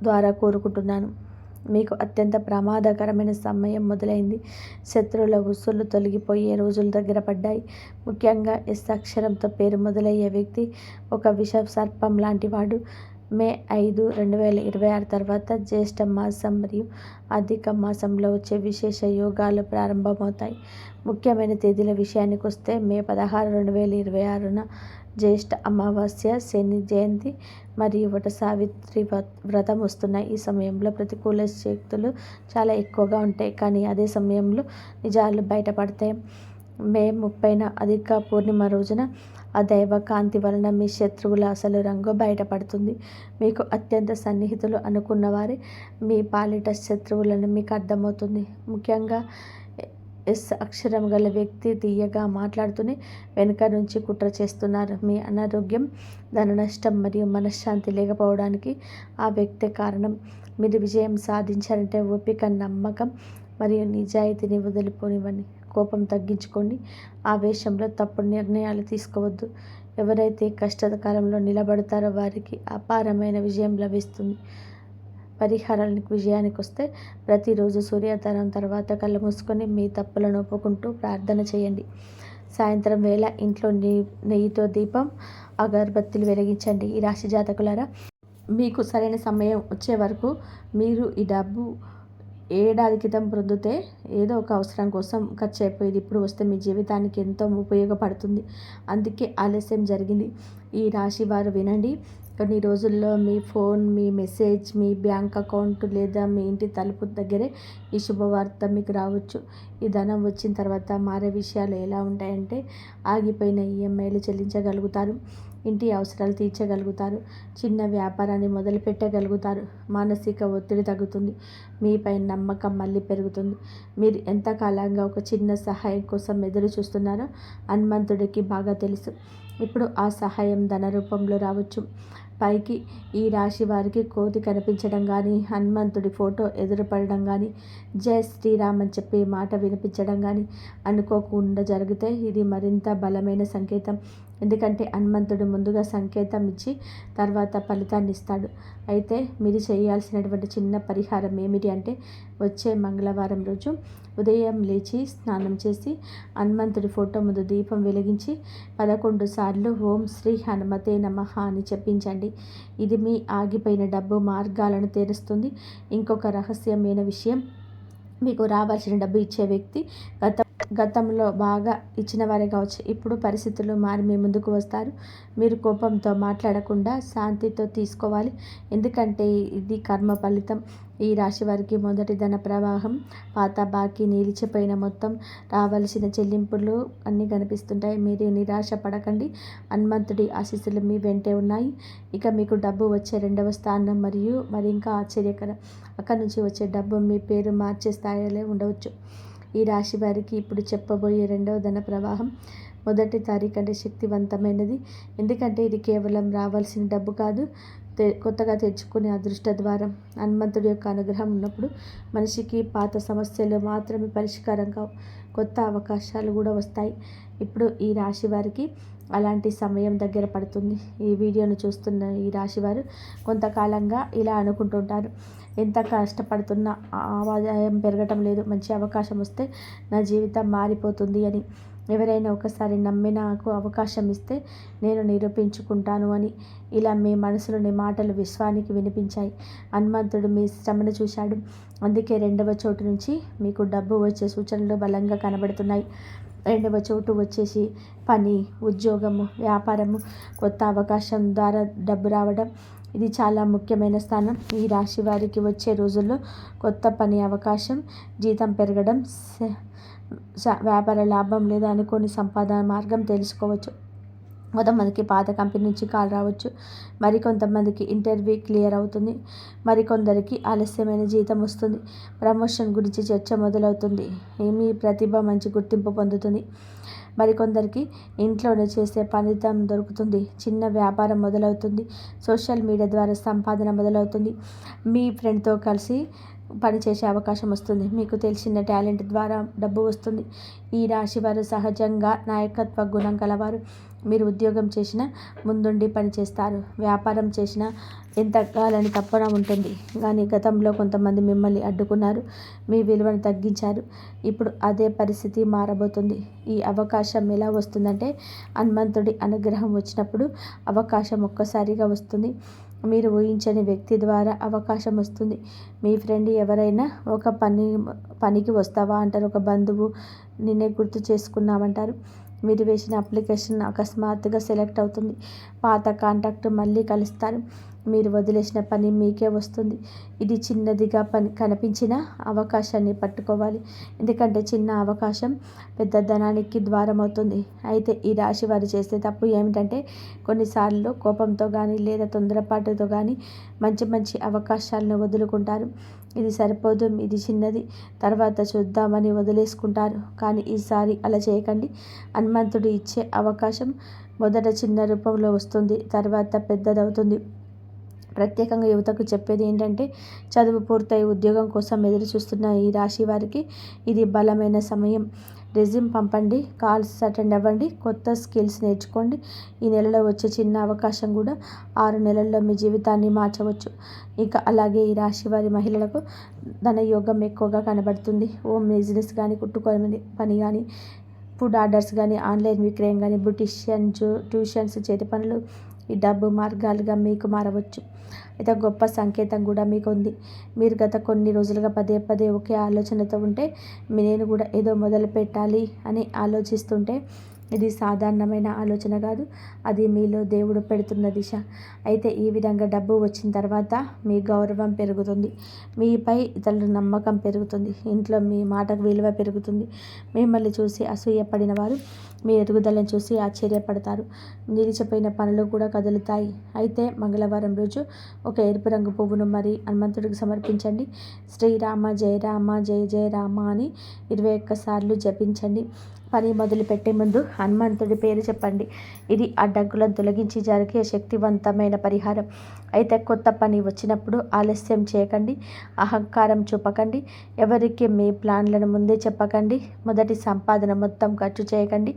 Speaker 1: ద్వారా కోరుకుంటున్నాను. మీకు అత్యంత ప్రమాదకరమైన సమయం మొదలైంది. శత్రువుల ఉసులు తొలగిపోయే రోజులు దగ్గర పడ్డాయి. ముఖ్యంగా ఎస్ అక్షరంతో పేరు మొదలయ్యే వ్యక్తి ఒక విష సర్పం లాంటి వాడు. మే 5, 2026 తర్వాత జ్యేష్ఠ మాసం మరియు అధిక మాసంలో వచ్చే విశేష యోగాలు ప్రారంభమవుతాయి. ముఖ్యమైన తేదీల విషయానికి వస్తే మే 16, 2026న జ్యేష్ఠ అమావాస్య, శని జయంతి మరియు వట సావిత్రి వ్రతం వస్తున్నాయి. ఈ సమయంలో ప్రతికూల శక్తులు చాలా ఎక్కువగా ఉంటాయి, కానీ అదే సమయంలో నిజాలు బయటపడతాయి. మే 30న అధిక పూర్ణిమ రోజున ఆ దైవ కాంతి వలన మీ శత్రువుల అసలు రంగు బయటపడుతుంది. మీకు అత్యంత సన్నిహితులు అనుకున్న వారే మీ పాలిట శత్రువులను మీకు అర్థమవుతుంది. ముఖ్యంగా ఎస్ అక్షరం గల వ్యక్తి తీయగా మాట్లాడుతూనే వెనుక నుంచి కుట్ర చేస్తున్నారు. మీ అనారోగ్యం, ధన నష్టం మరియు మనశ్శాంతి లేకపోవడానికి ఆ వ్యక్తే కారణం. మీరు విజయం సాధించాలంటే ఓపిక, నమ్మకం మరియు నిజాయితీని వదిలిపోనివ్వండి. కోపం తగ్గించుకోండి. ఆవేశంలో తప్పుడు నిర్ణయాలు తీసుకోవద్దు. ఎవరైతే కష్టకాలంలో నిలబడతారో వారికి అపారమైన విజయం లభిస్తుంది. పరిహారానికి విజయానికి వస్తే ప్రతిరోజు సూర్యోదయం తర్వాత కళ్ళు మూసుకొని మీ తప్పులను ఒప్పుకుంటూ ప్రార్థన చేయండి. సాయంత్రం వేళ ఇంట్లో నెయ్యితో దీపం, అగరబత్తులు వెలిగించండి. ఈ రాశి జాతకులారా, మీకు సరైన సమయం వచ్చే వరకు మీరు ఈ డబ్బు ఏడాది క్రితం పొందితే ఏదో ఒక అవసరం కోసం ఖర్చు అయిపోయేది. ఇప్పుడు వస్తే మీ జీవితానికి ఎంతో ఉపయోగపడుతుంది. అందుకే ఆలస్యం జరిగింది. ఈ రాశి వారు వినండి. కొన్ని రోజుల్లో మీ ఫోన్, మీ మెసేజ్, మీ బ్యాంక్ అకౌంట్ లేదా మీ ఇంటి తలుపు దగ్గరే ఈ శుభవార్త మీకు రావచ్చు. ఈ ధనం వచ్చిన తర్వాత మారే విషయాలు ఎలా ఉంటాయంటే, ఆగిపోయిన ఈఎంఐలు చెల్లించగలుగుతారు, ఇంటి అవసరాలు తీర్చగలుగుతారు, చిన్న వ్యాపారాన్ని మొదలు పెట్టగలుగుతారు, మానసిక ఒత్తిడి తగ్గుతుంది, మీపై నమ్మకం మళ్ళీ పెరుగుతుంది. మీరు ఎంతకాలంగా ఒక చిన్న సహాయం కోసం ఎదురు చూస్తున్నారో హనుమంతుడికి బాగా తెలుసు. ఇప్పుడు ఆ సహాయం ధన రూపంలో రావచ్చు. పైకి ఈ రాశి వారికి కోతి కనిపించడం కానీ, హనుమంతుడి ఫోటో ఎదురుపడడం కానీ, జై శ్రీరామ్ అని చెప్పి మాట వినిపించడం కానీ అనుకోకుండా జరిగితే ఇది మరింత బలమైన సంకేతం. ఎందుకంటే హనుమంతుడు ముందుగా సంకేతం ఇచ్చి తర్వాత ఫలితాన్ని ఇస్తాడు. అయితే మీరు చేయాల్సినటువంటి చిన్న పరిహారం ఏమిటి అంటే, వచ్చే మంగళవారం రోజు ఉదయం లేచి స్నానం చేసి హనుమంతుడి ఫోటో ముందు దీపం వెలిగించి 11 సార్లు ఓం శ్రీ హనుమతే నమః అని చెప్పించండి. చేయండి. ఇది మీ ఆగిపోయిన డబ్బు మార్గాలను తెరుస్తుంది. ఇంకొక రహస్యమైన విషయం, మీకు రావాల్సిన డబ్బు ఇచ్చే వ్యక్తి గతంలో బాగా ఇచ్చిన వారే కావచ్చు. ఇప్పుడు పరిస్థితులు మారి మీ ముందుకు వస్తారు. మీరు కోపంతో మాట్లాడకుండా శాంతితో తీసుకోవాలి. ఎందుకంటే ఇది కర్మ ఫలితం. ఈ రాశి వారికి మొదటి ధన ప్రవాహం, పాత బాకీ, నిలిచిపోయిన మొత్తం, రావాల్సిన చెల్లింపులు అన్నీ కనిపిస్తుంటాయి. మీరు నిరాశ పడకండి. హనుమంతుడి ఆశీస్సులు మీ వెంటే ఉన్నాయి. ఇక మీకు డబ్బు వచ్చే రెండవ స్థానం మరియు మరి ఇంకా ఆశ్చర్యకరం, అక్కడి నుంచి వచ్చే డబ్బు మీ పేరు మార్చే స్థాయిలో ఉండవచ్చు. ఈ రాశి వారికి ఇప్పుడు చెప్పబోయే రెండవ ధన ప్రవాహం మొదటి తారీఖు అంటే శక్తివంతమైనది. ఎందుకంటే ఇది కేవలం రావాల్సిన డబ్బు కాదు, కొత్తగా తెచ్చుకునే అదృష్ట ద్వారం. హనుమంతుడి యొక్క అనుగ్రహం ఉన్నప్పుడు మనిషికి పాత సమస్యలు మాత్రమే పరిష్కారం కావు, కొత్త అవకాశాలు కూడా వస్తాయి. ఇప్పుడు ఈ రాశి వారికి అలాంటి సమయం దగ్గర పడుతుంది. ఈ వీడియోను చూస్తున్న ఈ రాశివారు కొంతకాలంగా ఇలా అనుకుంటుంటారు, ఎంత కష్టపడుతున్నా ఆదాయం పెరగటం లేదు, మంచి అవకాశం వస్తే నా జీవితం మారిపోతుంది అని. ఎవరైనా ఒకసారి నమ్మి నాకు అవకాశం ఇస్తే నేను నిరూపించుకుంటాను అని. ఇలా మీ మనసులోని మాటలు విశ్వానికి వినిపించాయి. హనుమంతుడు మీ శ్రమను చూశాడు. అందుకే రెండవ చోటు నుంచి మీకు డబ్బు వచ్చే సూచనలు బలంగా కనబడుతున్నాయి. రెండవ చోటు వచ్చేసి పని, ఉద్యోగము, వ్యాపారము, కొత్త అవకాశం ద్వారా డబ్బు రావడం. ఇది చాలా ముఖ్యమైన స్థానం. ఈ రాశి వారికి వచ్చే రోజుల్లో కొత్త పని అవకాశం, జీతం పెరగడం, వ్యాపార లాభం లేదా అనుకోని సంపాదన మార్గం తెలుసుకోవచ్చు. కొంతమందికి పాత కంపెనీ నుంచి కాల్ రావచ్చు. మరికొంతమందికి ఇంటర్వ్యూ క్లియర్ అవుతుంది. మరికొందరికి ఆలస్యమైన జీతం వస్తుంది. ప్రమోషన్ గురించి చర్చ మొదలవుతుంది. మీ ప్రతిభ మంచి గుర్తింపు పొందుతుంది. మరికొందరికి ఇంట్లోనే చేసే ఫలితం దొరుకుతుంది. చిన్న వ్యాపారం మొదలవుతుంది. సోషల్ మీడియా ద్వారా సంపాదన మొదలవుతుంది. మీ ఫ్రెండ్తో కలిసి పనిచేసే అవకాశం వస్తుంది. మీకు తెలిసిన టాలెంట్ ద్వారా డబ్బు వస్తుంది. ఈ రాశి వారు సహజంగా నాయకత్వ గుణం కలవారు. మీరు ఉద్యోగం చేసినా ముందుండి పనిచేస్తారు. వ్యాపారం చేసినా ఎంతకాలని తప్పన ఉంటుంది. కానీ గతంలో కొంతమంది మిమ్మల్ని అడ్డుకున్నారు, మీ విలువను తగ్గించారు. ఇప్పుడు అదే పరిస్థితి మారబోతుంది. ఈ అవకాశం ఎలా వస్తుందంటే, హనుమంతుడి అనుగ్రహం వచ్చినప్పుడు అవకాశం ఒక్కసారిగా వస్తుంది. మీరు ఊహించని వ్యక్తి ద్వారా అవకాశం వస్తుంది. మీ ఫ్రెండ్ ఎవరైనా ఒక పనికి వస్తావా అంటారు. ఒక బంధువు నిన్నే గుర్తు చేసుకున్నామంటారు. మీరు వేసిన అప్లికేషన్ అకస్మాత్తుగా సెలెక్ట్ అవుతుంది. పాత కాంటాక్ట్ మళ్ళీ కలుస్తారు. మీరు వదిలేసిన పని మీకే వస్తుంది. ఇది చిన్నదిగా కనిపించిన అవకాశాన్ని పట్టుకోవాలి. ఎందుకంటే చిన్న అవకాశం పెద్ద ధనానికి ద్వారం అవుతుంది. అయితే ఈ రాశి వారు చేసే తప్పు ఏమిటంటే, కొన్నిసార్లు కోపంతో కానీ లేదా తొందరపాటుతో కానీ మంచి అవకాశాలను వదులుకుంటారు. ఇది సరిపోదు, ఇది చిన్నది, తర్వాత చూద్దామని వదిలేసుకుంటారు. కానీ ఈసారి అలా చేయకండి. హనుమంతుడు ఇచ్చే అవకాశం మొదట చిన్న రూపంలో వస్తుంది, తర్వాత పెద్దదవుతుంది. ప్రత్యేకంగా యువతకు చెప్పేది ఏంటంటే, చదువు పూర్తయి ఉద్యోగం కోసం ఎదురు చూస్తున్న ఈ రాశి వారికి ఇది బలమైన సమయం. రెజ్యూమ్ పంపండి, కాల్స్ అటెండ్ అవ్వండి, కొత్త స్కిల్స్ నేర్చుకోండి. ఈ నెలలో వచ్చే చిన్న అవకాశం కూడా 6 నెలల్లో మీ జీవితాన్ని మార్చవచ్చు. ఇక అలాగే ఈ రాశి వారి మహిళలకు ధనయోగం ఎక్కువగా కనబడుతుంది. హోమ్ బిజినెస్ కానీ, కుట్టుకోని పని కానీ, ఫుడ్ ఆర్డర్స్ కానీ, ఆన్లైన్ విక్రయం కానీ, బ్యూటిషియన్, ట్యూషన్స్, చేతి పనులు ఈ డబ్బు మార్గాలుగా మీకు మారవచ్చు. అయితే గొప్ప సంకేతం కూడా మీకు ఉంది. మీరు గత కొన్ని రోజులుగా పదే ఒకే ఆలోచనతో ఉంటే, నేను కూడా ఏదో మొదలు పెట్టాలి అని ఆలోచిస్తుంటే, ఇది సాధారణమైన ఆలోచన కాదు, అది మీలో దేవుడు పెడుతున్న దిశ. అయితే ఈ విధంగా డబ్బు వచ్చిన తర్వాత మీ గౌరవం పెరుగుతుంది. మీపై ఇతరుల నమ్మకం పెరుగుతుంది. ఇంట్లో మీ మాటకు విలువ పెరుగుతుంది. మిమ్మల్ని చూసి అసూయపడిన వారు మీ ఎదుగుదలను చూసి ఆశ్చర్యపడతారు. నిలిచిపోయిన పనులు కూడా కదులుతాయి. అయితే మంగళవారం రోజు ఒక ఎరుపు రంగు పువ్వును హనుమంతుడికి సమర్పించండి. శ్రీరామ జయ రామ జయ జయ రామ అని 21 సార్లు జపించండి. పని మొదలుపెట్టే ముందు హనుమంతుడి పేరు చెప్పండి. ఇది అడ్డంకులను తొలగించి జరిగే శక్తివంతమైన పరిహారం. అయితే కొత్త పని వచ్చినప్పుడు ఆలస్యం చేయకండి, అహంకారం చూపకండి, ఎవరికి మీ ప్లాన్లను ముందే చెప్పకండి. మొదటి సంపాదన మొత్తం ఖర్చు చేయకండి,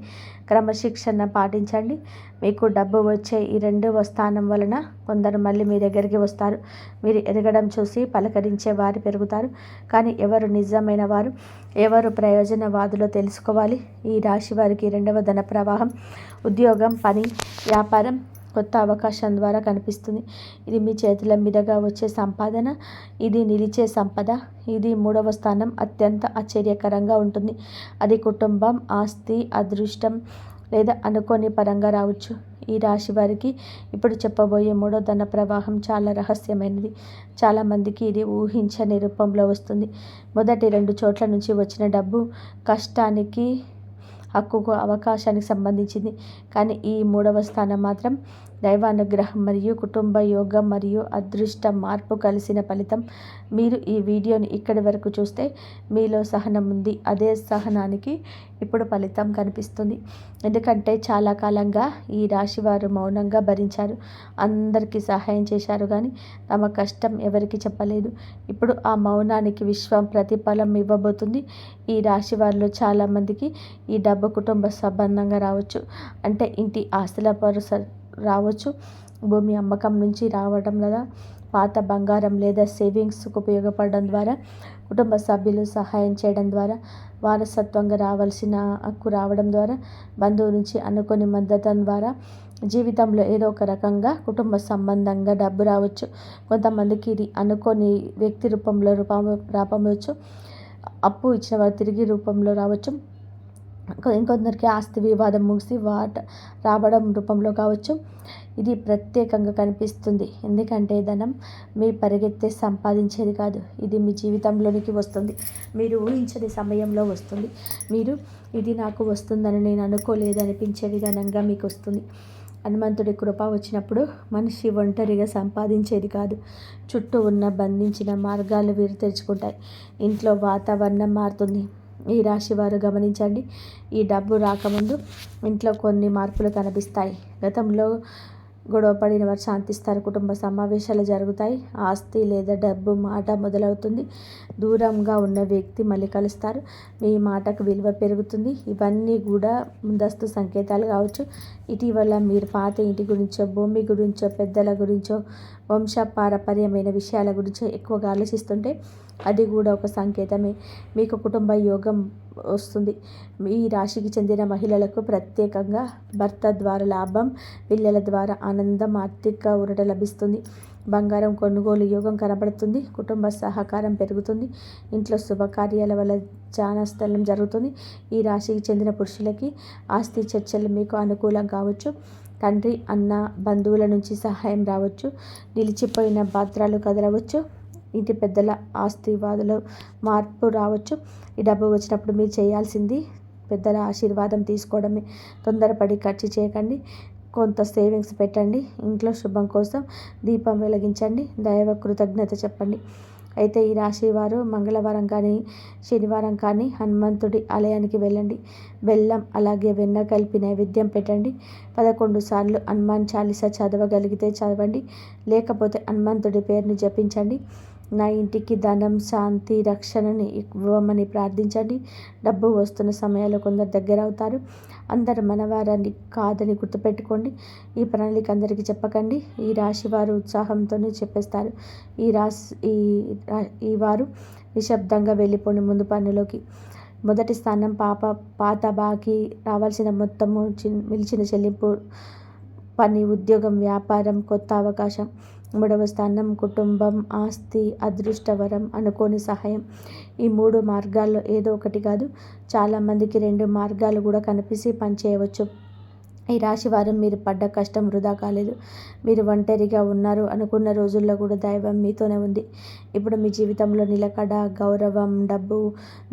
Speaker 1: క్రమశిక్షణ పాటించండి. మీకు డబ్బు వచ్చే ఈ 2వ స్థానం వలన కొందరు మళ్ళీ మీ దగ్గరికి వస్తారు. మీరు ఎదగడం చూసి పలకరించే వారు పెరుగుతారు. కానీ ఎవరు నిజమైన వారు, ఎవరు ప్రయోజనవాదులో తెలుసుకోవాలి. ఈ రాశి వారికి 2వ ధన ప్రవాహం, ఉద్యోగం, పని, వ్యాపారం, కొత్త అవకాశం ద్వారా కనిపిస్తుంది. ఇది మీ చేతుల మీదుగా వచ్చే సంపాదన, ఇది నిలిచే సంపద. ఇది 3వ స్థానం అత్యంత ఆశ్చర్యకరంగా ఉంటుంది. అది కుటుంబం, ఆస్తి, అదృష్టం లేదా అనుకోని పరంగా రావచ్చు. ఈ రాశి వారికి ఇప్పుడు చెప్పబోయే 3వ ధన ప్రవాహం చాలా రహస్యమైనది. చాలామందికి ఇది ఊహించని రూపంలో వస్తుంది. మొదటి 2 చోట్ల నుంచి వచ్చిన డబ్బు కష్టానికి, హక్కుకు, అవకాశానికి సంబంధించింది. కానీ ఈ 3వ స్థానం మాత్రం దైవానుగ్రహం మరియు కుటుంబ యోగం మరియు అదృష్ట మార్పు కలిసిన ఫలితం. మీరు ఈ వీడియోని ఇక్కడి వరకు చూస్తే మీలో సహనం ఉంది. అదే సహనానికి ఇప్పుడు ఫలితం కనిపిస్తుంది. ఎందుకంటే చాలా కాలంగా ఈ రాశి వారు మౌనంగా భరించారు. అందరికీ సహాయం చేశారు కానీ తమ కష్టం ఎవరికి చెప్పలేదు. ఇప్పుడు ఆ మౌనానికి విశ్వం ప్రతిఫలం ఇవ్వబోతుంది. ఈ రాశి వారిలో చాలామందికి ఈ డబ్బు కుటుంబ సంబంధంగా రావచ్చు. అంటే ఇంటి ఆస్తుల పరుస రావచ్చు, భూమి అమ్మకం నుంచి రావడం లేదా పాత బంగారం లేదా సేవింగ్స్కు ఉపయోగపడడం ద్వారా, కుటుంబ సభ్యులు సహాయం చేయడం ద్వారా, వారసత్వంగా రావాల్సిన హక్కు రావడం ద్వారా, బంధువు నుంచి అనుకోని మద్దతు ద్వారా, జీవితంలో ఏదో ఒక రకంగా కుటుంబ సంబంధంగా డబ్బు రావచ్చు. కొంతమందికి ఇది అనుకోని వ్యక్తి రూపంలో రావచ్చు. అప్పు ఇచ్చిన వారు తిరిగి రూపంలో రావచ్చు. ఇంకొందరికి ఆస్తి వివాదం ముగిసి రావడం రూపంలో కావచ్చు. ఇది ప్రత్యేకంగా కనిపిస్తుంది. ఎందుకంటే ధనం మీ పరిగెత్తే సంపాదించేది కాదు. ఇది మీ జీవితంలోనికి వస్తుంది. మీరు ఊహించని సమయంలో వస్తుంది. మీరు ఇది నాకు వస్తుందని నేను అనుకోలేదు అనిపించే విధానంగా మీకు వస్తుంది. హనుమంతుడి కృప వచ్చినప్పుడు మనిషి ఒంటరిగా సంపాదించేది కాదు. చుట్టూ ఉన్న బంధించిన మార్గాలు వీరు తెరుచుకుంటాయి. ఇంట్లో వాతావరణం మారుతుంది. ఈ రాశి వారు గమనించండి. ఈ డబ్బు రాకముందు ఇంట్లో కొన్ని మార్పులు కనిపిస్తాయి. గతంలో గొడవపడిన వారు శాంతిస్తారు. కుటుంబ సమావేశాలు జరుగుతాయి. ఆస్తి లేదా డబ్బు మాట మొదలవుతుంది. దూరంగా ఉన్న వ్యక్తి మళ్ళీ కలుస్తారు. మీ మాటకు విలువ పెరుగుతుంది. ఇవన్నీ కూడా ముందస్తు సంకేతాలు కావచ్చు. ఇటీవల మీరు పాత ఇంటి గురించో, భూమి గురించో, పెద్దల గురించో, వంశపారపర్యమైన విషయాల గురించో ఎక్కువగా ఆలోచిస్తుంటే అది కూడా ఒక సంకేతమే. మీకు కుటుంబ యోగం వస్తుంది. ఈ రాశికి చెందిన మహిళలకు ప్రత్యేకంగా భర్త ద్వారా లాభం, పిల్లల ద్వారా ఆనందం, ఆర్థిక ఊరట లభిస్తుంది. బంగారం కొనుగోలు యోగం కనబడుతుంది. కుటుంబ సహకారం పెరుగుతుంది. ఇంట్లో శుభకార్యాల వల్ల జానస్థలం జరుగుతుంది. ఈ రాశికి చెందిన పురుషులకి ఆస్తి చర్చలు మీకు అనుకూలం కావచ్చు. తండ్రి, అన్న, బంధువుల నుంచి సహాయం రావచ్చు. నిలిచిపోయిన పాత్రలు కదలవచ్చు. ఇంటి పెద్దల ఆస్తివాదులో మార్పు రావచ్చు. ఈ డబ్బు వచ్చినప్పుడు మీరు చేయాల్సింది పెద్దల ఆశీర్వాదం తీసుకోవడమే. తొందరపడి ఖర్చు చేయకండి. కొంత సేవింగ్స్ పెట్టండి. ఇంట్లో శుభం కోసం దీపం వెలిగించండి. దైవ కృతజ్ఞత చెప్పండి. అయితే ఈ రాశి వారు మంగళవారం కానీ, శనివారం కానీ హనుమంతుడి ఆలయానికి వెళ్ళండి. బెల్లం అలాగే వెన్న కలిపి నైవేద్యం పెట్టండి. 11 సార్లు హనుమాన్ చాలీసా చదవగలిగితే చదవండి. లేకపోతే హనుమంతుడి పేరుని జపించండి. నా ఇంటికి ధనం, శాంతి, రక్షణని ఇవ్వమని ప్రార్థించండి. డబ్బు వస్తున్న సమయాల్లో కొందరు దగ్గర అవుతారు. అందరు మనవారని కాదని గుర్తుపెట్టుకోండి. ఈ ప్రణాళిక అందరికీ చెప్పకండి. ఈ రాశి వారు ఉత్సాహంతోనే చెప్పేస్తారు. ఈ వారు నిశ్శబ్దంగా వెళ్ళిపోండి ముందు పనులోకి. మొదటి స్థానం పాత బాకీ, రావాల్సిన మొత్తము, మిలిచిన చెల్లింపు, పని, ఉద్యోగం, వ్యాపారం, కొత్త అవకాశం. 3వ స్థానం కుటుంబం, ఆస్తి, అదృష్టవరం, అనుకోని సహాయం. ఈ 3 మార్గాల్లో ఏదో ఒకటి కాదు, చాలామందికి 2 మార్గాలు కూడా కనిపిసి పనిచేయవచ్చు. ఈ రాశి వారు మీరు పడ్డ కష్టం వృధా కాలేదు. మీరు ఒంటరిగా ఉన్నారు అనుకున్న రోజుల్లో కూడా దైవం మీతోనే ఉంది. ఇప్పుడు మీ జీవితంలో నిలకడ, గౌరవం, డబ్బు,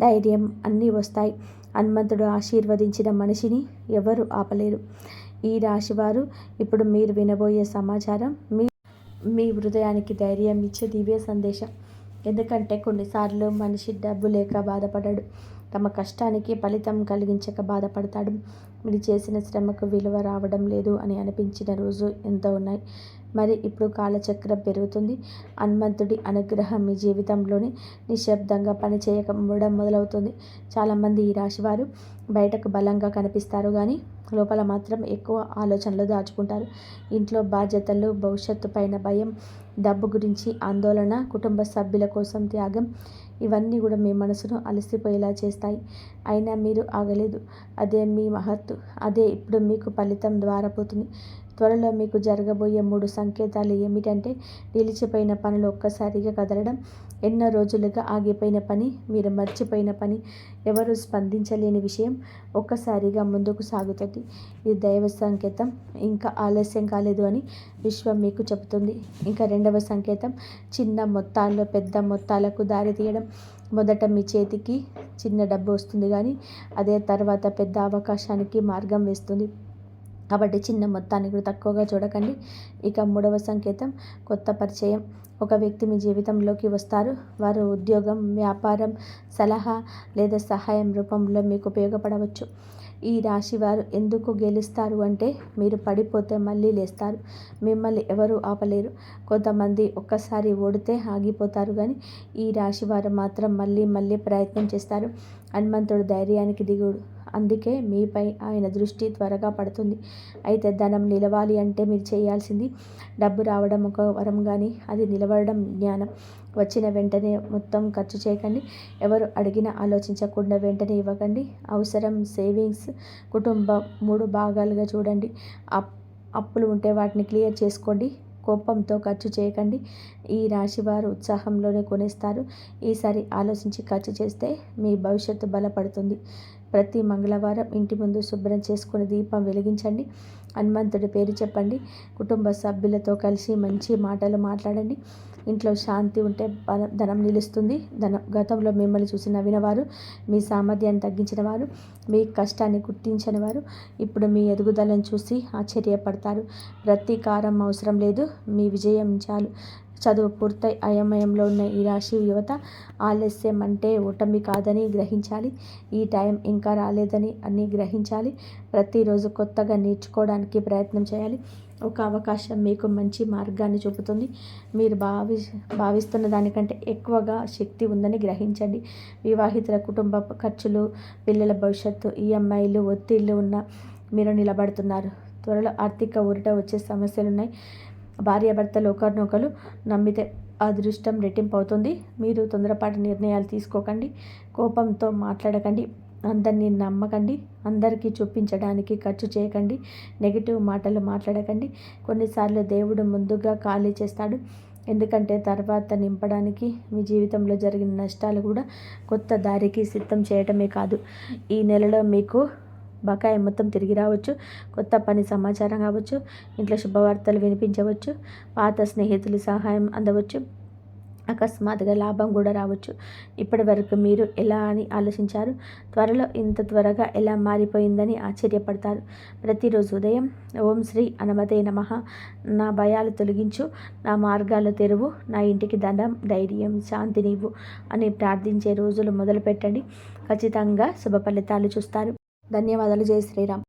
Speaker 1: ధైర్యం అన్నీ వస్తాయి. హనుమంతుడు ఆశీర్వదించిన మనిషిని ఎవరు ఆపలేరు. ఈ రాశివారు ఇప్పుడు మీరు వినబోయే సమాచారం మీ హృదయానికి ధైర్యం ఇచ్చే దివ్య సందేశం. ఎందుకంటే కొన్నిసార్లు మనిషి డబ్బు లేక బాధపడడు, తమ కష్టానికి ఫలితం కలిగించక బాధపడతాడు. మీరు చేసిన శ్రమకు విలువ రావడం లేదు అని అనిపించిన రోజు ఎంతో ఉన్నాయి. మరి ఇప్పుడు కాలచక్రం పెరుగుతుంది. హనుమంతుడి అనుగ్రహం మీ జీవితంలోని నిశ్శబ్దంగా పనిచేయకపోవడం మొదలవుతుంది. చాలామంది ఈ రాశివారు బయటకు బలంగా కనిపిస్తారు కానీ లోపల మాత్రం ఎక్కువ ఆలోచనలు దాచుకుంటారు. ఇంట్లో బాధ్యతలు, భవిష్యత్తు పైన భయం, డబ్బు గురించి ఆందోళన, కుటుంబ సభ్యుల కోసం త్యాగం, ఇవన్నీ కూడా మీ మనసును అలసిపోయేలా చేస్తాయి. అయినా మీరు ఆగలేదు. అదే మీ మహత్తు. అదే ఇప్పుడు మీకు ఫలితం ద్వారా పోతుంది. త్వరలో మీకు జరగబోయే 3 సంకేతాలు ఏమిటంటే, నిలిచిపోయిన పనులు ఒక్కసారిగా కదలడం, ఎన్నో రోజులుగా ఆగిపోయిన పని, మీరు మర్చిపోయిన పని, ఎవరు స్పందించలేని విషయం ఒక్కసారిగా ముందుకు సాగుతుంది. ఇది దైవ సంకేతం. ఇంకా ఆలస్యం కాలేదు అని విశ్వం మీకు చెబుతుంది. ఇంకా 2వ సంకేతం, చిన్న మొత్తాల్లో పెద్ద మొత్తాలకు దారి తీయడం. మొదట మీ చేతికి చిన్న డబ్బు వస్తుంది, కానీ అదే తర్వాత పెద్ద అవకాశానికి మార్గం వేస్తుంది. కాబట్టి చిన్న మొత్తాన్ని కూడా తక్కువగా చూడకండి. ఇక 3వ సంకేతం, కొత్త పరిచయం. ఒక వ్యక్తి మీ జీవితంలోకి వస్తారు. వారు ఉద్యోగం, వ్యాపారం, సలహా లేదా సహాయం రూపంలో మీకు ఉపయోగపడవచ్చు. ఈ రాశి వారు ఎందుకు గెలుస్తారు అంటే, మీరు పడిపోతే మళ్ళీ లేస్తారు. మిమ్మల్ని ఎవరూ ఆపలేరు. కొంతమంది ఒక్కసారి ఓడితే ఆగిపోతారు, కానీ ఈ రాశి వారు మాత్రం మళ్ళీ మళ్ళీ ప్రయత్నం చేస్తారు. హనుమంతుడు ధైర్యానికి దిగుడు, అందుకే మీపై ఆయన దృష్టి త్వరగా పడుతుంది. అయితే ధనం నిలవాలి అంటే మీరు చేయాల్సింది, డబ్బు రావడం ఒక వరం, కానీ అది నిలబడడం జ్ఞానం. వచ్చిన వెంటనే మొత్తం ఖర్చు చేయకండి. ఎవరు అడిగినా ఆలోచించకుండా వెంటనే ఇవ్వకండి. అవసరం, సేవింగ్స్, కుటుంబం 3 భాగాలుగా చూడండి. అప్పులు ఉంటే వాటిని క్లియర్ చేసుకోండి. కోపంతో ఖర్చు చేయకండి. ఈ రాశివారు ఉత్సాహంలోనే కొనేస్తారు. ఈసారి ఆలోచించి ఖర్చు చేస్తే మీ భవిష్యత్తు బలపడుతుంది. ప్రతి మంగళవారం ఇంటి ముందు శుభ్రం చేసుకుని దీపం వెలిగించండి. హనుమంతుడి పేరు చెప్పండి. కుటుంబ సభ్యులతో కలిసి మంచి మాటలు మాట్లాడండి. ఇంట్లో శాంతి ఉంటే ధనం నిలుస్తుంది. గతంలో మిమ్మల్ని చూసి నవ్వినవారు, మీ సామర్థ్యాన్ని తగ్గించిన వారు, మీ కష్టాన్ని గుర్తించిన వారు ఇప్పుడు మీ ఎదుగుదలను చూసి ఆశ్చర్యపడతారు. ప్రతీకారం అవసరం లేదు, మీ విజయం చాలు. చదువు పూర్తయి అయోమయంలో ఉన్న ఈ రాశి యువత, ఆలస్యం అంటే ఓటమి కాదని గ్రహించాలి. ఈ టైం ఇంకా రాలేదని అన్నీ గ్రహించాలి. ప్రతిరోజు కొత్తగా నేర్చుకోవడానికి ప్రయత్నం చేయాలి. ఒక అవకాశం మీకు మంచి మార్గాన్ని చూపుతుంది. మీరు భావిస్తున్న దానికంటే ఎక్కువగా శక్తి ఉందని గ్రహించండి. వివాహితుల కుటుంబ ఖర్చులు, పిల్లల భవిష్యత్తు, ఈఎంఐలు, ఒత్తిళ్లు ఉన్న మీరు నిలబడుతున్నారు. త్వరలో ఆర్థిక ఊరట వచ్చే సమస్యలున్నాయి. భార్యాభర్తలు ఒకరినొకరు నమ్మితే అదృష్టం రెట్టింపు అవుతుంది. మీరు తొందరపాటు నిర్ణయాలు తీసుకోకండి. కోపంతో మాట్లాడకండి. అందరినీ నమ్మకండి. అందరికీ చూపించడానికి ఖర్చు చేయకండి. నెగిటివ్ మాటలు మాట్లాడకండి. కొన్నిసార్లు దేవుడు ముందుగా ఖాళీ చేస్తాడు, ఎందుకంటే తర్వాత నింపడానికి. మీ జీవితంలో జరిగిన నష్టాలు కూడా కొత్త దారికి సిద్ధం చేయటమే కాదు. ఈ నెలలో మీకు బకాయి మొత్తం తిరిగి రావచ్చు. కొత్త పని సమాచారం కావచ్చు. ఇంట్లో శుభవార్తలు వినిపించవచ్చు. పాత స్నేహితుల సహాయం అందవచ్చు. అకస్మాత్తుగా లాభం కూడా రావచ్చు. ఇప్పటి వరకు మీరు ఎలా అని ఆలోచించారు, త్వరలో ఇంత త్వరగా ఎలా మారిపోయిందని ఆశ్చర్యపడతారు. ప్రతిరోజు ఉదయం ఓం శ్రీ హనుమతే నమః, నా భయాలు తొలగించు, నా మార్గాలు తెరువు, నా ఇంటికి ధనం, ధైర్యం, శాంతినివ్వు అని ప్రార్థించే రోజులు మొదలుపెట్టండి. ఖచ్చితంగా శుభ ఫలితాలు చూస్తారు. ధన్యవాదాలు. జై శ్రీరామ్.